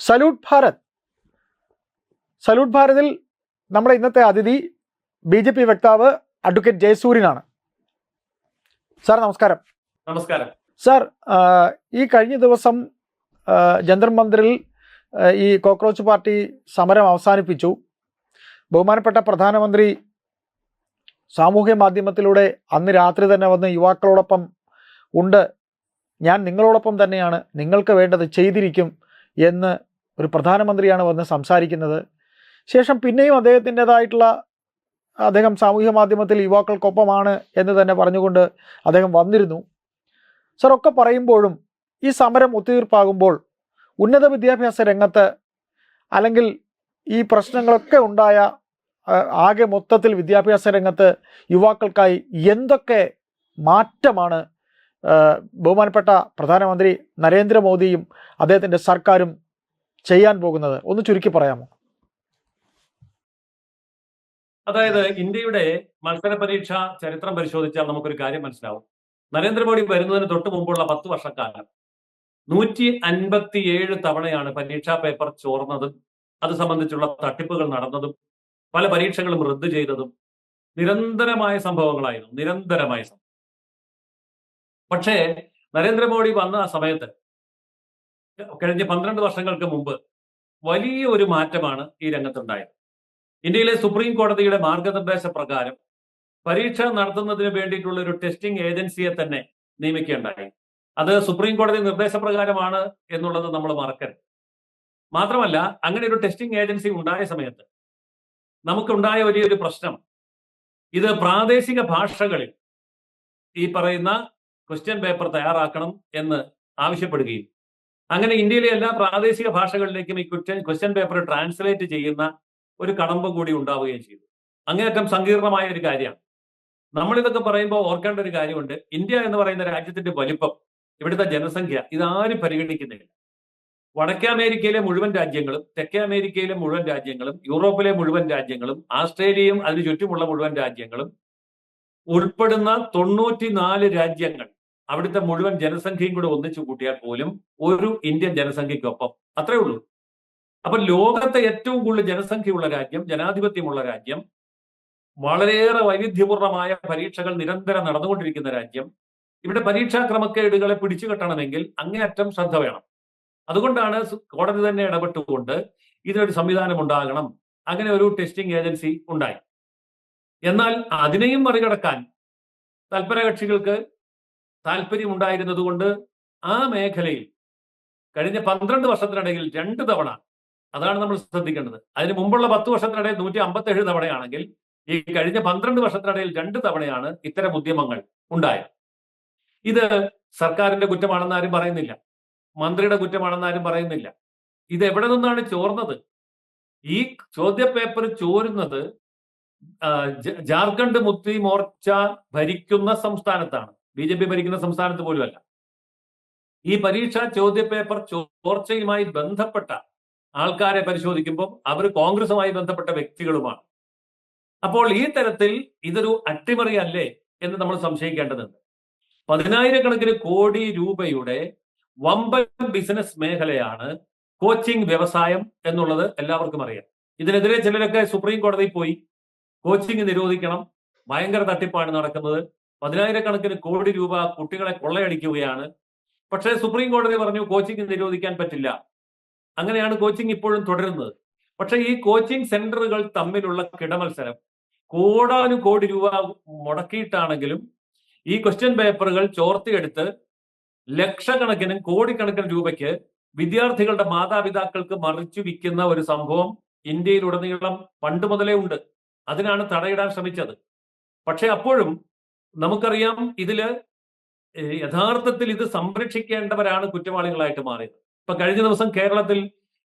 Salute Bharat. Salute ഭാരതിൽ നമ്മുടെ ഇന്നത്തെ അതിഥി BJP വക്താവ് അഡ്വക്കേറ്റ് ജയസൂര്യനാണ്. സാർ നമസ്കാരം. നമസ്കാരം സാർ, ഈ കഴിഞ്ഞ ദിവസം ജന്തർ മന്ദിറിൽ ഈ കോക്രോച്ച് പാർട്ടി സമരം അവസാനിപ്പിച്ചു. ബഹുമാനപ്പെട്ട പ്രധാനമന്ത്രി സാമൂഹ്യ മാധ്യമത്തിലൂടെ അന്ന് രാത്രി തന്നെ വന്ന് യുവാക്കളോടൊപ്പം ഉണ്ട്, ഞാൻ നിങ്ങളോടൊപ്പം തന്നെയാണ്, നിങ്ങൾക്ക് വേണ്ടത് ചെയ്തിരിക്കും എന്ന് ഒരു പ്രധാനമന്ത്രിയാണ് വന്ന് സംസാരിക്കുന്നത്. ശേഷം പിന്നെയും അദ്ദേഹം സാമൂഹ്യ മാധ്യമത്തിൽ യുവാക്കൾക്കൊപ്പമാണ് എന്ന് തന്നെ പറഞ്ഞുകൊണ്ട് അദ്ദേഹം വന്നിരുന്നു. സർ, ഒക്കെ പറയുമ്പോഴും ഈ സമരം ഒത്തുതീർപ്പാകുമ്പോൾ ഉന്നത വിദ്യാഭ്യാസ രംഗത്ത് അല്ലെങ്കിൽ ഈ പ്രശ്നങ്ങളൊക്കെ ഉണ്ടായ ആകെ മൊത്തത്തിൽ വിദ്യാഭ്യാസ രംഗത്ത് യുവാക്കൾക്കായി എന്തൊക്കെ മാറ്റമാണ് ബഹുമാനപ്പെട്ട പ്രധാനമന്ത്രി നരേന്ദ്രമോദിയും അദ്ദേഹത്തിൻ്റെ സർക്കാരും ചെയ്യാൻ പോകുന്നത്? ഒന്ന് ചുരുക്കി പറയാമോ? അതായത് ഇന്ത്യയുടെ മത്സര പരീക്ഷ ചരിത്രം പരിശോധിച്ചാൽ നമുക്കൊരു കാര്യം മനസ്സിലാവും. നരേന്ദ്രമോദി വരുന്നതിന് തൊട്ട് മുമ്പുള്ള 10 വർഷക്കാലം 157 തവണയാണ് പരീക്ഷാ പേപ്പർ ചോർന്നതും അത് സംബന്ധിച്ചുള്ള തട്ടിപ്പുകൾ നടന്നതും പല പരീക്ഷകളും റദ്ദു ചെയ്തതും നിരന്തരമായ സംഭവങ്ങളായിരുന്നു. പക്ഷേ നരേന്ദ്രമോദി വന്ന ആ സമയത്ത് കഴിഞ്ഞ 12 വർഷങ്ങൾക്ക് മുമ്പ് വലിയ ഒരു മാറ്റമാണ് ഈ രംഗത്തുണ്ടായത്. ഇന്ത്യയിലെ സുപ്രീം കോടതിയുടെ മാർഗനിർദ്ദേശ പ്രകാരം പരീക്ഷ നടത്തുന്നതിന് വേണ്ടിയിട്ടുള്ള ഒരു ടെസ്റ്റിംഗ് ഏജൻസിയെ തന്നെ നിയമിക്കുകയുണ്ടായി. അത് സുപ്രീം കോടതി നിർദ്ദേശപ്രകാരമാണ് എന്നുള്ളത് നമ്മൾ മറക്കരുത്. മാത്രമല്ല, അങ്ങനെ ഒരു ടെസ്റ്റിംഗ് ഏജൻസി ഉണ്ടായ സമയത്ത് നമുക്കുണ്ടായ വലിയൊരു പ്രശ്നം, ഇത് പ്രാദേശിക ഭാഷകളിൽ ഈ പറയുന്ന ക്വസ്റ്റ്യൻ പേപ്പർ തയ്യാറാക്കണം എന്ന് ആവശ്യപ്പെടുകയും അങ്ങനെ ഇന്ത്യയിലെ എല്ലാ പ്രാദേശിക ഭാഷകളിലേക്കും ഈ ക്വസ്റ്റ്യൻ പേപ്പർ ട്രാൻസ്ലേറ്റ് ചെയ്യുന്ന ഒരു കടമ്പ കൂടി ഉണ്ടാവുകയും ചെയ്തു. അങ്ങേയറ്റം സങ്കീർണമായ ഒരു കാര്യമാണ്. നമ്മളിതൊക്കെ പറയുമ്പോൾ ഓർക്കേണ്ട ഒരു കാര്യമുണ്ട്. ഇന്ത്യ എന്ന് പറയുന്ന രാജ്യത്തിന്റെ വലിപ്പം, ഇവിടുത്തെ ജനസംഖ്യ, ഇതാരും പരിഗണിക്കുന്നില്ല. വടക്കേ അമേരിക്കയിലെ മുഴുവൻ രാജ്യങ്ങളും, തെക്കേ അമേരിക്കയിലെ മുഴുവൻ രാജ്യങ്ങളും, യൂറോപ്പിലെ മുഴുവൻ രാജ്യങ്ങളും, ആസ്ട്രേലിയയും അതിന് ചുറ്റുമുള്ള മുഴുവൻ രാജ്യങ്ങളും ഉൾപ്പെടുന്ന 94 രാജ്യങ്ങൾ, അവിടുത്തെ മുഴുവൻ ജനസംഖ്യയും കൂടെ ഒന്നിച്ചു കൂട്ടിയാൽ പോലും ഒരു ഇന്ത്യൻ ജനസംഖ്യക്കൊപ്പം, അത്രേ ഉള്ളൂ. അപ്പൊ ലോകത്തെ ഏറ്റവും കൂടുതൽ ജനസംഖ്യയുള്ള രാജ്യം, ജനാധിപത്യമുള്ള രാജ്യം, വളരെയേറെ വൈവിധ്യപൂർണമായ പരീക്ഷകൾ നിരന്തരം നടന്നുകൊണ്ടിരിക്കുന്ന രാജ്യം, ഇവിടെ പരീക്ഷാ ക്രമക്കേടുകളെ പിടിച്ചു കെട്ടണമെങ്കിൽ അങ്ങേയറ്റം ശ്രദ്ധ വേണം. അതുകൊണ്ടാണ് കോടതി തന്നെ ഇടപെട്ടുകൊണ്ട് ഇതിനൊരു സംവിധാനം ഉണ്ടാകണം, അങ്ങനെ ഒരു ടെസ്റ്റിംഗ് ഏജൻസി ഉണ്ടായി. എന്നാൽ അതിനെയും മറികടക്കാൻ തൽപരകക്ഷികൾക്ക് താല്പര്യമുണ്ടായിരുന്നത് കൊണ്ട് ആ മേഖലയിൽ കഴിഞ്ഞ 12 വർഷത്തിനിടയിൽ 2 തവണ, അതാണ് നമ്മൾ ശ്രദ്ധിക്കേണ്ടത്. അതിന് മുമ്പുള്ള 10 വർഷത്തിനിടയിൽ 157 തവണയാണെങ്കിൽ ഈ കഴിഞ്ഞ 12 വർഷത്തിനിടയിൽ 2 തവണയാണ് ഇത്തരം ഉദ്യമങ്ങൾ ഉണ്ടായത്. ഇത് സർക്കാരിന്റെ കുറ്റമാണെന്ന് ആരും പറയുന്നില്ല, മന്ത്രിയുടെ കുറ്റമാണെന്ന് ആരും പറയുന്നില്ല. ഇത് എവിടെ നിന്നാണ് ചോർന്നത്? ഈ ചോദ്യപേപ്പർ ചോരുന്നത് ജാർഖണ്ഡ് മുക്തി മോർച്ച ഭരിക്കുന്ന സംസ്ഥാനത്താണ്, BJP ഭരിക്കുന്ന സംസ്ഥാനത്ത് പോലുമല്ല. ഈ പരീക്ഷാ ചോദ്യപേപ്പർ ചോർച്ചയുമായി ബന്ധപ്പെട്ട ആൾക്കാരെ പരിശോധിക്കുമ്പോൾ അവർ കോൺഗ്രസുമായി ബന്ധപ്പെട്ട വ്യക്തികളുമാണ്. അപ്പോൾ ഈ തരത്തിൽ ഇതൊരു അട്ടിമറി അല്ലേ എന്ന് നമ്മൾ സംശയിക്കേണ്ടതുണ്ട്. 10,000-കണക്കിന് കോടി രൂപയുടെ വമ്പൻ ബിസിനസ് മേഖലയാണ് കോച്ചിങ് വ്യവസായം എന്നുള്ളത് എല്ലാവർക്കും അറിയാം. ഇതിനെതിരെ ചിലരൊക്കെ സുപ്രീം കോടതിയിൽ പോയി കോച്ചിങ് നിരോധിക്കണം, ഭയങ്കര തട്ടിപ്പാണ് നടക്കുന്നത്, 10,000-കണക്കിന് കോടി രൂപ കുട്ടികളെ കൊള്ളയടിക്കുകയാണ്. പക്ഷേ സുപ്രീം കോടതി പറഞ്ഞു കോച്ചിങ് നിരോധിക്കാൻ പറ്റില്ല. അങ്ങനെയാണ് കോച്ചിങ് ഇപ്പോഴും തുടരുന്നത്. പക്ഷെ ഈ കോച്ചിങ് സെന്ററുകൾ തമ്മിലുള്ള കിടമത്സരം, കോടാനുകോടി രൂപ മുടക്കിയിട്ടാണെങ്കിലും ഈ ക്വസ്റ്റ്യൻ പേപ്പറുകൾ ചോർത്തിയെടുത്ത് ലക്ഷക്കണക്കിനും കോടിക്കണക്കിന് രൂപയ്ക്ക് വിദ്യാർത്ഥികളുടെ മാതാപിതാക്കൾക്ക് മറിച്ചു വിൽക്കുന്ന ഒരു സംഭവം ഇന്ത്യയിലുടനീളം പണ്ട് മുതലേ ഉണ്ട്. അതിനാണ് തടയിടാൻ ശ്രമിച്ചത്. പക്ഷെ അപ്പോഴും നമുക്കറിയാം, ഇതില് യഥാർത്ഥത്തിൽ ഇത് സംരക്ഷിക്കേണ്ടവരാണ് കുറ്റവാളികളായിട്ട് മാറിയത്. ഇപ്പൊ കഴിഞ്ഞ ദിവസം കേരളത്തിൽ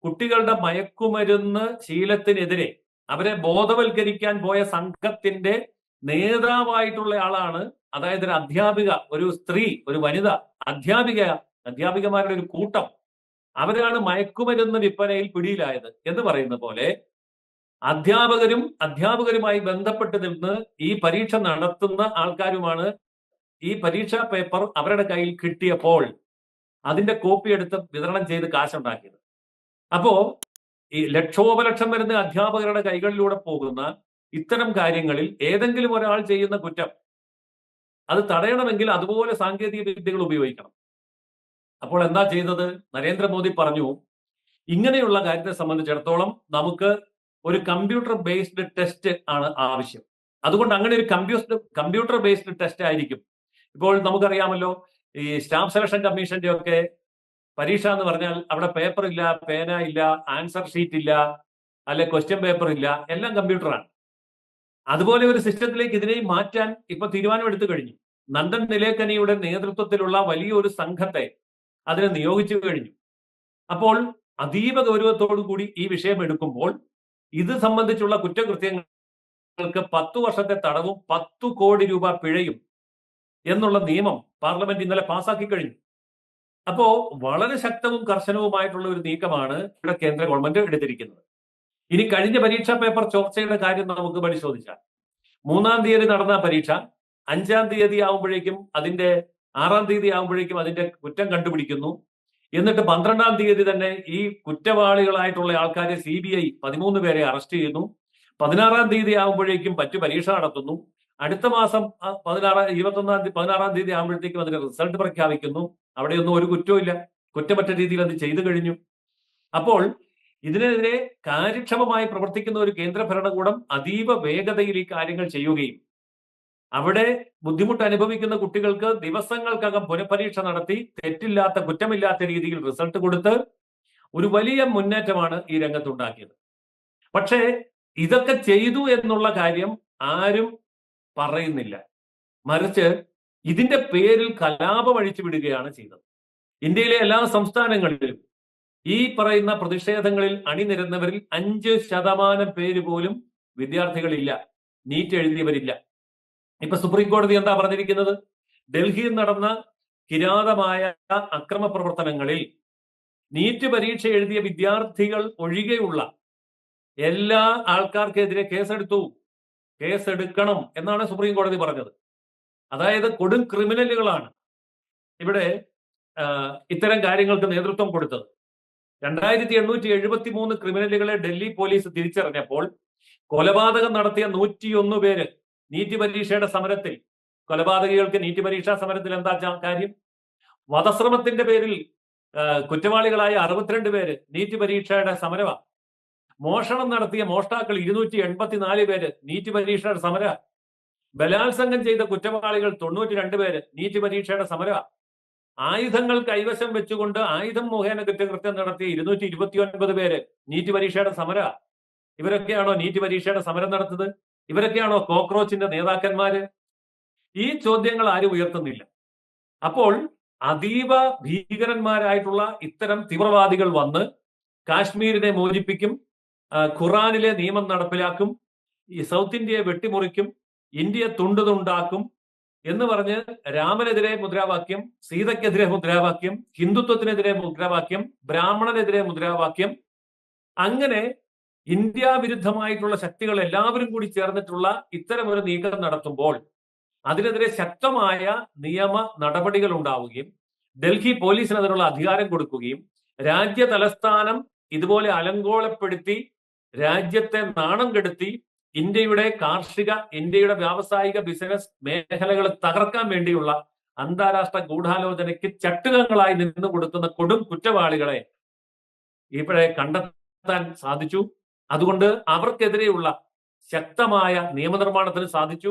കുട്ടികളുടെ മയക്കുമരുന്ന് ശീലത്തിനെതിരെ അവരെ ബോധവൽക്കരിക്കാൻ പോയ സംഘത്തിന്റെ നേതാവായിട്ടുള്ള ആളാണ്, അതായത് ഒരു അധ്യാപിക, ഒരു സ്ത്രീ, ഒരു വനിത അധ്യാപികമാരുടെ ഒരു കൂട്ടം, അവരാണ് മയക്കുമരുന്ന് വിൽപ്പനയിൽ പിടിയിലായത് എന്ന് പറയുന്ന പോലെ അധ്യാപകരുമായി ബന്ധപ്പെട്ട് നിന്ന് ഈ പരീക്ഷ നടത്തുന്ന ആൾക്കാരുമാണ് ഈ പരീക്ഷാ പേപ്പർ അവരുടെ കയ്യിൽ കിട്ടിയപ്പോൾ അതിന്റെ കോപ്പി എടുത്ത് വിതരണം ചെയ്ത് കാശുണ്ടാക്കിയത്. അപ്പോ ഈ ലക്ഷോപലക്ഷം വരുന്ന അധ്യാപകരുടെ കൈകളിലൂടെ പോകുന്ന ഇത്തരം കാര്യങ്ങളിൽ ഏതെങ്കിലും ഒരാൾ ചെയ്യുന്ന കുറ്റം അത് തടയണമെങ്കിൽ അതുപോലെ സാങ്കേതിക വിദ്യകൾ ഉപയോഗിക്കണം. അപ്പോൾ എന്താ ചെയ്തത്? നരേന്ദ്രമോദി പറഞ്ഞു, ഇങ്ങനെയുള്ള കാര്യത്തെ സംബന്ധിച്ചിടത്തോളം നമുക്ക് ഒരു കമ്പ്യൂട്ടർ ബേസ്ഡ് ടെസ്റ്റ് ആണ് ആവശ്യം. അതുകൊണ്ട് അങ്ങനെ ഒരു കമ്പ്യൂട്ടർ ബേസ്ഡ് ടെസ്റ്റ് ആയിരിക്കും. ഇപ്പോൾ നമുക്കറിയാമല്ലോ, ഈ സ്റ്റാഫ് സെലക്ഷൻ കമ്മീഷന്റെ ഒക്കെ പരീക്ഷ എന്ന് പറഞ്ഞാൽ അവിടെ പേപ്പർ ഇല്ല, പേന ഇല്ല, ആൻസർ ഷീറ്റ് ഇല്ല, അല്ലെ ക്വസ്റ്റ്യൻ പേപ്പർ ഇല്ല, എല്ലാം കമ്പ്യൂട്ടറാണ്. അതുപോലെ ഒരു സിസ്റ്റത്തിലേക്ക് ഇതിനെയും മാറ്റാൻ ഇപ്പൊ തീരുമാനമെടുത്തു കഴിഞ്ഞു. നന്ദൻ നിലേക്കനിയുടെ നേതൃത്വത്തിലുള്ള വലിയൊരു സംഘത്തെ അതിനെ നിയോഗിച്ചു കഴിഞ്ഞു. അപ്പോൾ അതീവ ഗൗരവത്തോടു കൂടി ഈ വിഷയം എടുക്കുമ്പോൾ ഇത് സംബന്ധിച്ചുള്ള കുറ്റകൃത്യങ്ങൾക്ക് 10 വർഷത്തെ തടവും 10 കോടി രൂപ പിഴയും എന്നുള്ള നിയമം പാർലമെന്റ് ഇന്നലെ പാസാക്കി കഴിഞ്ഞു. അപ്പോ വളരെ ശക്തവും കർശനവുമായിട്ടുള്ള ഒരു നീക്കമാണ് ഇവിടെ കേന്ദ്ര ഗവൺമെന്റ് എടുത്തിരിക്കുന്നത്. ഇനി കഴിഞ്ഞ പരീക്ഷാ പേപ്പർ ചോർച്ചയുടെ കാര്യം നമുക്ക് പരിശോധിച്ചാൽ, 3-ാം തീയതി നടന്ന പരീക്ഷ 5-ാം തീയതി ആവുമ്പോഴേക്കും അതിന്റെ 6-ാം തീയതി ആവുമ്പോഴേക്കും അതിന്റെ കുറ്റം കണ്ടുപിടിക്കുന്നു. എന്നിട്ട് 12-ാം തീയതി തന്നെ ഈ കുറ്റവാളികളായിട്ടുള്ള ആൾക്കാരെ CBI 13 പേരെ അറസ്റ്റ് ചെയ്യുന്നു. 16-ാം തീയതി ആവുമ്പോഴേക്കും മറ്റു പരീക്ഷ നടത്തുന്നു. അടുത്ത മാസം 16-ാം തീയതി ആകുമ്പോഴത്തേക്കും അതിന്റെ റിസൾട്ട് പ്രഖ്യാപിക്കുന്നു. അവിടെയൊന്നും ഒരു കുറ്റവും ഇല്ല, കുറ്റമറ്റ രീതിയിൽ അത് ചെയ്തു കഴിഞ്ഞു. അപ്പോൾ ഇതിനെതിരെ കാര്യക്ഷമമായി പ്രവർത്തിക്കുന്ന ഒരു കേന്ദ്ര ഭരണകൂടം അതീവ വേഗതയിൽ ഈ കാര്യങ്ങൾ ചെയ്യുകയും അവിടെ ബുദ്ധിമുട്ട് അനുഭവിക്കുന്ന കുട്ടികൾക്ക് ദിവസങ്ങൾക്കകം പുനഃപരീക്ഷ നടത്തി തെറ്റില്ലാത്ത കുറ്റമില്ലാത്ത രീതിയിൽ റിസൾട്ട് കൊടുത്ത് ഒരു വലിയ മുന്നേറ്റമാണ് ഈ രംഗത്തുണ്ടാക്കിയത്. പക്ഷേ ഇതൊക്കെ ചെയ്തു എന്നുള്ള കാര്യം ആരും പറയുന്നില്ല. മറിച്ച് ഇതിന്റെ പേരിൽ കലാപം അഴിച്ചു വിടുകയാണ് ചെയ്തത്. ഇന്ത്യയിലെ എല്ലാ സംസ്ഥാനങ്ങളിലും ഈ പറയുന്ന പ്രതിഷേധങ്ങളിൽ അണിനിരന്നവരിൽ 5% പേര് പോലും വിദ്യാർത്ഥികളില്ല, നീറ്റ് എഴുതിയവരില്ല. ഇപ്പൊ സുപ്രീം കോടതി എന്താ പറഞ്ഞിരിക്കുന്നത്? ഡൽഹിയിൽ നടന്ന കിരാതമായ അക്രമ പ്രവർത്തനങ്ങളിൽ നീറ്റ് പരീക്ഷ എഴുതിയ വിദ്യാർത്ഥികൾ ഒഴികെയുള്ള എല്ലാ ആൾക്കാർക്കെതിരെ കേസെടുക്കണം എന്നാണ് സുപ്രീം കോടതി പറഞ്ഞത്. അതായത് കൊടും ക്രിമിനലുകളാണ് ഇവിടെ ഇത്തരം കാര്യങ്ങൾക്ക് നേതൃത്വം കൊടുത്തത്. 2873 ക്രിമിനലുകളെ ഡൽഹി പോലീസ് തിരിച്ചറിഞ്ഞപ്പോൾ കൊലപാതകം നടത്തിയ 101 പേര് നീറ്റ് പരീക്ഷയുടെ സമരത്തിൽ, കൊലപാതകികൾക്ക് നീറ്റ് പരീക്ഷാ സമരത്തിൽ എന്താ കാര്യം? വധശ്രമത്തിന്റെ പേരിൽ കുറ്റവാളികളായ 62 പേര് നീറ്റ് പരീക്ഷയുടെ സമരമാണ്. മോഷണം നടത്തിയ മോഷ്ടാക്കൾ 284 പേര് നീറ്റ് പരീക്ഷയുടെ സമര. ബലാത്സംഗം ചെയ്ത കുറ്റവാളികൾ 92 പേര് നീറ്റ് പരീക്ഷയുടെ സമര. ആയുധങ്ങൾ കൈവശം വെച്ചുകൊണ്ട് ആയുധം മുഖേന കുറ്റകൃത്യം നടത്തിയ 229 പേര് നീറ്റ് പരീക്ഷയുടെ സമര. ഇവരൊക്കെയാണോ നീറ്റ് പരീക്ഷയുടെ സമരം നടത്തുന്നത്? ഇവരൊക്കെയാണോ കോക്രോച്ചിന്റെ നേതാക്കന്മാര്? ഈ ചോദ്യങ്ങൾ ആരും ഉയർത്തുന്നില്ല. അപ്പോൾ അതീവ ഭീകരന്മാരായിട്ടുള്ള ഇത്തരം തീവ്രവാദികൾ വന്ന് കാശ്മീരിനെ മോചിപ്പിക്കും, ഖുറാനിലെ നിയമം നടപ്പിലാക്കും, ഈ സൗത്ത് ഇന്ത്യയെ വെട്ടിമുറിക്കും, ഇന്ത്യയെ തുണ്ടുതുണ്ടാക്കും എന്ന് പറഞ്ഞ് രാമനെതിരെ മുദ്രാവാക്യം, സീതയ്ക്കെതിരെ മുദ്രാവാക്യം, ഹിന്ദുത്വത്തിനെതിരെ മുദ്രാവാക്യം, ബ്രാഹ്മണനെതിരെ മുദ്രാവാക്യം, അങ്ങനെ ഇന്ത്യ വിരുദ്ധമായിട്ടുള്ള ശക്തികൾ എല്ലാവരും കൂടി ചേർന്നിട്ടുള്ള ഇത്തരം ഒരു നീക്കം നടത്തുമ്പോൾ അതിനെതിരെ ശക്തമായ നിയമ നടപടികൾ ഉണ്ടാവുകയും ഡൽഹി പോലീസിന് അതിനുള്ള അധികാരം കൊടുക്കുകയും രാജ്യ തലസ്ഥാനം ഇതുപോലെ അലങ്കോലപ്പെടുത്തി രാജ്യത്തെ നാണം കെടുത്തി ഇന്ത്യയുടെ കാർഷിക, ഇന്ത്യയുടെ വ്യാവസായിക ബിസിനസ് മേഖലകൾ തകർക്കാൻ വേണ്ടിയുള്ള അന്താരാഷ്ട്ര ഗൂഢാലോചനയ്ക്ക് ചട്ടുകങ്ങളായി നിന്നു കൊടുക്കുന്ന കൊടും കുറ്റവാളികളെ ഇപ്പോഴെ കണ്ടെത്താൻ സാധിച്ചു. അതുകൊണ്ട് അവർക്കെതിരെയുള്ള ശക്തമായ നിയമനിർമ്മാണത്തിന് സാധിച്ചു.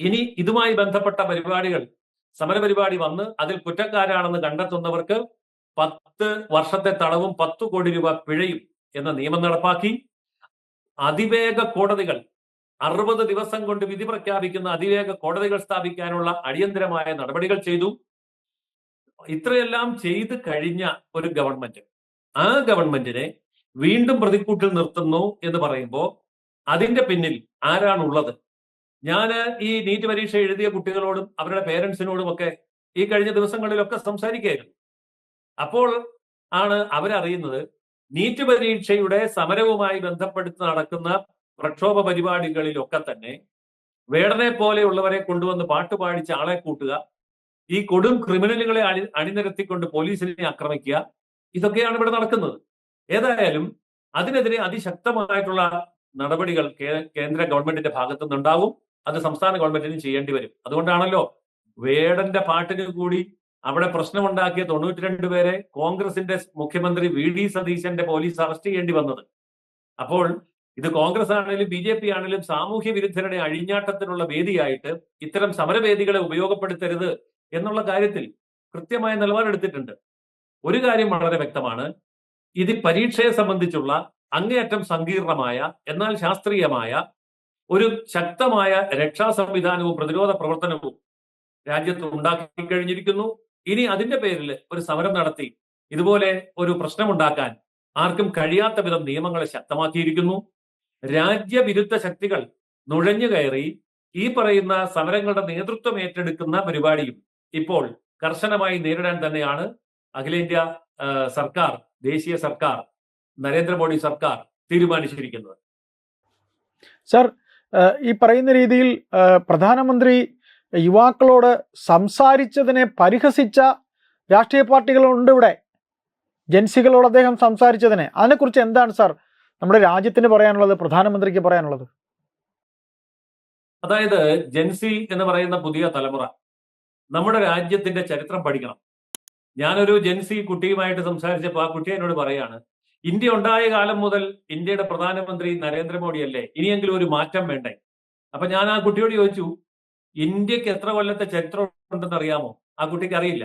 ഇനി ഇതുമായി ബന്ധപ്പെട്ട പരിപാടികൾ, സമരപരിപാടി വന്ന് അതിൽ കുറ്റക്കാരാണെന്ന് കണ്ടെത്തുന്നവർക്ക് 10 വർഷത്തെ തടവും 10 കോടി രൂപ പിഴയും എന്ന നിയമം നടപ്പാക്കി. അതിവേഗ കോടതികൾ, 60 ദിവസം കൊണ്ട് വിധി പ്രഖ്യാപിക്കുന്ന അതിവേഗ കോടതികൾ സ്ഥാപിക്കാനുള്ള അടിയന്തരമായ നടപടികൾ ചെയ്തു. ഇത്രയെല്ലാം ചെയ്ത് കഴിഞ്ഞ ഒരു ഗവൺമെന്റ്, ആ ഗവൺമെന്റിനെ വീണ്ടും പ്രതിക്കൂട്ടിൽ നിർത്തുന്നു എന്ന് പറയുമ്പോൾ അതിന്റെ പിന്നിൽ ആരാണുള്ളത്? ഞാൻ ഈ നീറ്റ് പരീക്ഷ എഴുതിയ കുട്ടികളോടും അവരുടെ പേരൻസിനോടും ഒക്കെ ഈ കഴിഞ്ഞ ദിവസങ്ങളിലൊക്കെ സംസാരിക്കുകയായിരുന്നു. അപ്പോൾ ആണ് അവരറിയുന്നത് നീറ്റ് പരീക്ഷയുടെ സമരവുമായി ബന്ധപ്പെടുത്തി നടക്കുന്ന പ്രക്ഷോഭ പരിപാടികളിലൊക്കെ തന്നെ വേടനെ പോലെയുള്ളവരെ കൊണ്ടുവന്ന് പാട്ടുപാടിച്ച് ആളെ കൂട്ടുക, ഈ കൊടും ക്രിമിനലുകളെ അണിനിരത്തിക്കൊണ്ട് പോലീസിനെ ആക്രമിക്കുക, ഇതൊക്കെയാണ് ഇവിടെ നടക്കുന്നത്. ഏതായാലും അതിനെതിരെ അതിശക്തമായിട്ടുള്ള നടപടികൾ കേന്ദ്ര ഗവൺമെന്റിന്റെ ഭാഗത്തു നിന്നുണ്ടാവും. അത് സംസ്ഥാന ഗവൺമെന്റിന് ചെയ്യേണ്ടി വരും. അതുകൊണ്ടാണല്ലോ വേടന്റെ പാട്ടിന് കൂടി അവിടെ പ്രശ്നമുണ്ടാക്കിയ 92 പേരെ കോൺഗ്രസിന്റെ മുഖ്യമന്ത്രി VD സതീശന്റെ പോലീസ് അറസ്റ്റ് ചെയ്യേണ്ടി വന്നത്. അപ്പോൾ ഇത് കോൺഗ്രസ് ആണെങ്കിലും BJP ആണെങ്കിലും സാമൂഹ്യ വിരുദ്ധരുടെ അഴിഞ്ഞാട്ടത്തിനുള്ള വേദിയായിട്ട് ഇത്തരം സമരവേദികളെ ഉപയോഗപ്പെടുത്തരുത് എന്നുള്ള കാര്യത്തിൽ കൃത്യമായ നിലപാടെടുത്തിട്ടുണ്ട്. ഒരു കാര്യം വളരെ വ്യക്തമാണ്, ഇത് പരീക്ഷയെ സംബന്ധിച്ചുള്ള അങ്ങേയറ്റം സങ്കീർണമായ എന്നാൽ ശാസ്ത്രീയമായ ഒരു ശക്തമായ രക്ഷാ സംവിധാനവും പ്രതിരോധ പ്രവർത്തനവും രാജ്യത്ത് ഉണ്ടാക്കി കഴിഞ്ഞിരിക്കുന്നു. ഇനി അതിന്റെ പേരിൽ ഒരു സമരം നടത്തി ഇതുപോലെ ഒരു പ്രശ്നമുണ്ടാക്കാൻ ആർക്കും കഴിയാത്ത വിധം നിയമങ്ങളെ ശക്തമാക്കിയിരിക്കുന്നു. രാജ്യവിരുദ്ധ ശക്തികൾ നുഴഞ്ഞു കയറി ഈ പറയുന്ന സമരങ്ങളുടെ നേതൃത്വം ഏറ്റെടുക്കുന്ന പരിപാടിയും ഇപ്പോൾ കർശനമായി നേരിടാൻ തന്നെയാണ് അഖിലേന്ത്യാ സർക്കാർ, ദേശീയ സർക്കാർ, നരേന്ദ്രമോദി സർക്കാർ തീരുമാനിച്ചിരിക്കുന്നത്. സർ, ഈ പറയുന്ന രീതിയിൽ പ്രധാനമന്ത്രി യുവാക്കളോട് സംസാരിച്ചതിനെ പരിഹസിച്ച രാഷ്ട്രീയ പാർട്ടികളുണ്ട് ഇവിടെ. ജൻസികളോട് അദ്ദേഹം സംസാരിച്ചതിനെ, അതിനെക്കുറിച്ച് എന്താണ് സാർ നമ്മുടെ രാജ്യത്തിന് പറയാനുള്ളത്, പ്രധാനമന്ത്രിക്ക് പറയാനുള്ളത്? അതായത് ജൻസി എന്ന് പറയുന്ന പുതിയ തലമുറ നമ്മുടെ രാജ്യത്തിന്റെ ചരിത്രം പഠിക്കണം. ഞാനൊരു ജൻസി കുട്ടിയുമായിട്ട് സംസാരിച്ചപ്പോൾ ആ കുട്ടി എന്നോട് പറയാണ്, ഇന്ത്യ ഉണ്ടായ കാലം മുതൽ ഇന്ത്യയുടെ പ്രധാനമന്ത്രി നരേന്ദ്രമോദി അല്ലേ, ഇനിയെങ്കിലും ഒരു മാറ്റം വേണ്ടേ? അപ്പൊ ഞാൻ ആ കുട്ടിയോട് ചോദിച്ചു, ഇന്ത്യക്ക് എത്ര കൊല്ലത്തെ ചരിത്രം ഉണ്ടെന്ന് അറിയാമോ? ആ കുട്ടിക്ക് അറിയില്ല.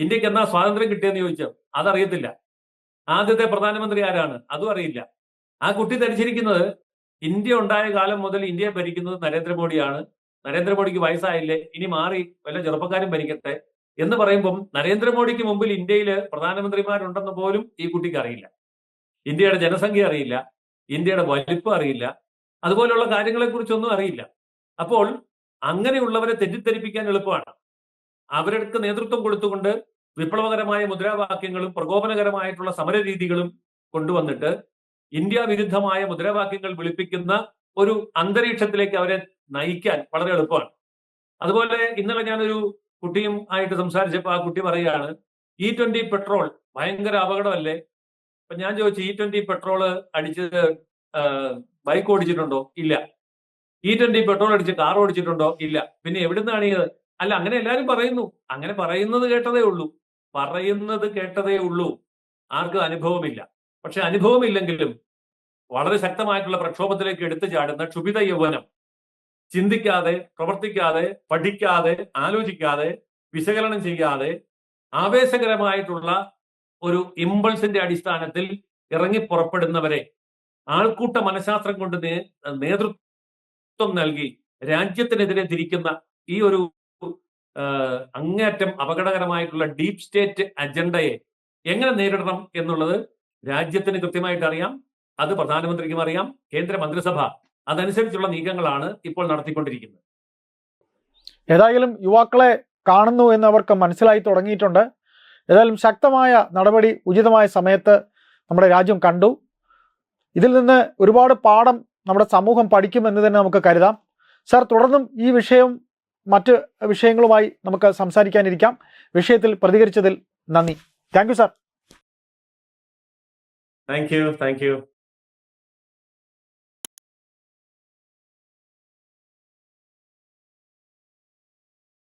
ഇന്ത്യക്ക് എന്നാ സ്വാതന്ത്ര്യം കിട്ടിയെന്ന് ചോദിച്ചോ, അതറിയത്തില്ല. ആദ്യത്തെ പ്രധാനമന്ത്രി ആരാണ്, അതും അറിയില്ല. ആ കുട്ടി ധരിച്ചിരിക്കുന്നത് ഇന്ത്യ ഉണ്ടായ കാലം മുതൽ ഇന്ത്യയെ ഭരിക്കുന്നത് നരേന്ദ്രമോദിയാണ്, നരേന്ദ്രമോദിക്ക് വയസ്സായില്ലേ, ഇനി മാറി വല്ല ചെറുപ്പക്കാരും ഭരിക്കട്ടെ എന്ന് പറയുമ്പം നരേന്ദ്രമോദിക്ക് മുമ്പിൽ ഇന്ത്യയിൽ പ്രധാനമന്ത്രിമാരുണ്ടെന്ന് പോലും ഈ കുട്ടിക്ക് അറിയില്ല. ഇന്ത്യയുടെ ജനസംഖ്യ അറിയില്ല, ഇന്ത്യയുടെ വലിപ്പം അറിയില്ല, അതുപോലെയുള്ള കാര്യങ്ങളെക്കുറിച്ചൊന്നും അറിയില്ല. അപ്പോൾ അങ്ങനെയുള്ളവരെ തെറ്റിദ്ധരിപ്പിക്കാൻ എളുപ്പമാണ്. അവർക്ക് നേതൃത്വം കൊടുത്തുകൊണ്ട് വിപ്ലവകരമായ മുദ്രാവാക്യങ്ങളും പ്രകോപനകരമായിട്ടുള്ള സമരരീതികളും കൊണ്ടുവന്നിട്ട് ഇന്ത്യ വിരുദ്ധമായ മുദ്രാവാക്യങ്ങൾ വിളിപ്പിക്കുന്ന ഒരു അന്തരീക്ഷത്തിലേക്ക് അവരെ നയിക്കാൻ വളരെ എളുപ്പമാണ്. അതുപോലെ ഇന്നലെ ഞാനൊരു കുട്ടിയും ആയിട്ട് സംസാരിച്ചപ്പോൾ ആ കുട്ടി പറയുകയാണ്, E20 പെട്രോൾ ഭയങ്കര അപകടമല്ലേ? അപ്പൊ ഞാൻ ചോദിച്ചു, E20 പെട്രോള് അടിച്ച് ബൈക്ക് ഓടിച്ചിട്ടുണ്ടോ? ഇല്ല. E20 പെട്രോൾ അടിച്ച് കാർ ഓടിച്ചിട്ടുണ്ടോ? ഇല്ല. പിന്നെ എവിടുന്നാണ് ഇത്? അല്ല, അങ്ങനെ എല്ലാവരും പറയുന്നു. അങ്ങനെ പറയുന്നത് കേട്ടതേ ഉള്ളൂ. ആർക്കും അനുഭവമില്ല. പക്ഷെ അനുഭവമില്ലെങ്കിലും വളരെ ശക്തമായിട്ടുള്ള പ്രക്ഷോഭത്തിലേക്ക് എടുത്തു ചാടുന്ന ക്ഷുഭിത യൗവനം, ചിന്തിക്കാതെ, പ്രവർത്തിക്കാതെ, പഠിക്കാതെ, ആലോചിക്കാതെ, വിശകലനം ചെയ്യാതെ ആവേശകരമായിട്ടുള്ള ഒരു ഇമ്പൾസിന്റെ അടിസ്ഥാനത്തിൽ ഇറങ്ങി പുറപ്പെടുന്നവരെ ആൾക്കൂട്ട മനഃശാസ്ത്രം കൊണ്ട് നേതൃത്വം നൽകി രാജ്യത്തിനെതിരെ തിരിക്കുന്ന ഈ ഒരു അങ്ങേയറ്റം അപകടകരമായിട്ടുള്ള ഡീപ് സ്റ്റേറ്റ് അജണ്ടയെ എങ്ങനെ നേരിടണം എന്നുള്ളത് രാജ്യത്തിന് കൃത്യമായിട്ട് അറിയാം. അത് പ്രധാനമന്ത്രിക്കും അറിയാം. കേന്ദ്ര മന്ത്രിസഭ അതനുസരിച്ചുള്ള നീക്കങ്ങളാണ് ഇപ്പോൾ നടത്തിക്കൊണ്ടിരിക്കുന്നത്. ഏതായാലും യുവാക്കളെ കാണുന്നു എന്ന് അവർക്ക് മനസ്സിലായി തുടങ്ങിയിട്ടുണ്ട്. ഏതായാലും ശക്തമായ നടപടി ഉചിതമായ സമയത്ത് നമ്മുടെ രാജ്യം കണ്ടു. ഇതിൽ നിന്ന് ഒരുപാട് പാഠം നമ്മുടെ സമൂഹം പഠിക്കുമെന്ന് തന്നെ നമുക്ക് കരുതാം. സർ, തുടർന്നും ഈ വിഷയം മറ്റ് വിഷയങ്ങളുമായി നമുക്ക് സംസാരിക്കാനിരിക്കാം. വിഷയത്തിൽ പ്രതികരിച്ചതിൽ നന്ദി. Thank you sir. Thank you.